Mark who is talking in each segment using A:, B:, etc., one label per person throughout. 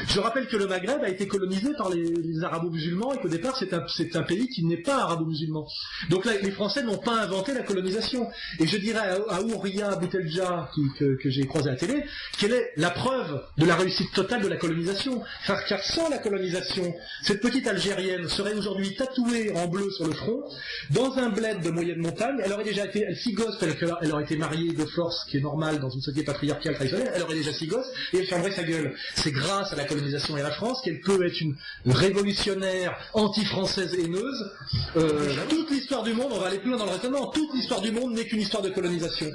A: Je rappelle que le Maghreb a été colonisé par les arabo-musulmans et qu'au départ c'est un pays qui n'est pas arabo-musulman. Donc là, les Français n'ont pas inventé la colonisation. Et je dirais à Ouria Boutelja, que j'ai croisé à la télé, quelle est la preuve de la réussite totale de la colonisation. Car sans la colonisation, cette petite Algérienne serait aujourd'hui tatouée en bleu sur le front, dans un bled de moyenne montagne. Elle aurait déjà été, si gosse, elle aurait été mariée de force, ce qui est normal dans une société patriarcale traditionnelle, elle aurait déjà 6 gosses, et elle fermerait sa gueule. C'est grâce à la colonisation et à la France qu'elle peut être une révolutionnaire anti-française haineuse. Toute l'histoire du monde, on va aller plus loin dans le raisonnement, toute l'histoire du monde n'est qu'une histoire de colonisation.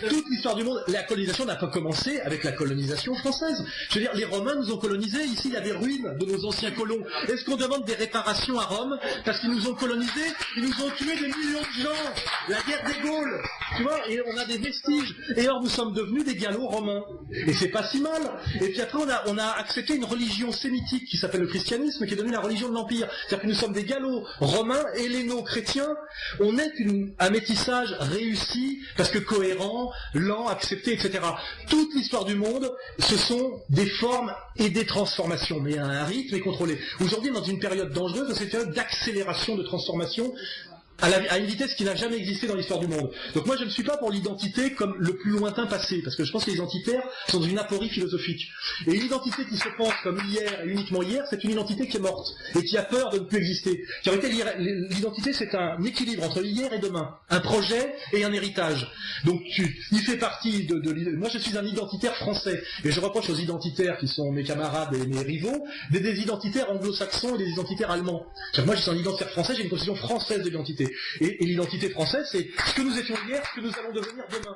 A: Toute l'histoire du monde, la colonisation n'a pas commencé avec la colonisation française. Je veux dire, les Romains nous ont colonisés, ici il y a des ruines de nos anciens colons. Est-ce qu'on demande des réparations à Rome parce qu'ils nous ont colonisés? Ils nous ont tué des millions de gens. La guerre des Gaules, tu vois, et on a des vestiges. Et alors nous sommes devenus des gallo-romains. Et c'est pas si mal. Et puis après on a accepté une religion sémitique qui s'appelle le christianisme, qui est devenue la religion de l'Empire. C'est-à-dire que nous sommes des gallo-romains, helléno-chrétiens. On est un métissage réussi, parce que cohérent, lent, accepté, etc. Toute l'histoire du monde, ce sont des formes et des transformations, mais à un rythme et contrôlé. Aujourd'hui, dans une période dangereuse, c'est une période d'accélération, de transformation, à une vitesse qui n'a jamais existé dans l'histoire du monde. Donc moi je ne suis pas pour l'identité comme le plus lointain passé, parce que je pense que les identitaires sont dans une aporie philosophique. Et une identité qui se pense comme hier et uniquement hier, c'est une identité qui est morte, et qui a peur de ne plus exister. Car l'identité c'est un équilibre entre hier et demain, un projet et un héritage. Donc il fait partie moi je suis un identitaire français, et je reproche aux identitaires qui sont mes camarades et mes rivaux, des identitaires anglo-saxons et des identitaires allemands. Moi je suis un identitaire français, j'ai une conception française de l'identité. Et l'identité française, c'est ce que nous étions hier, ce que nous allons devenir demain.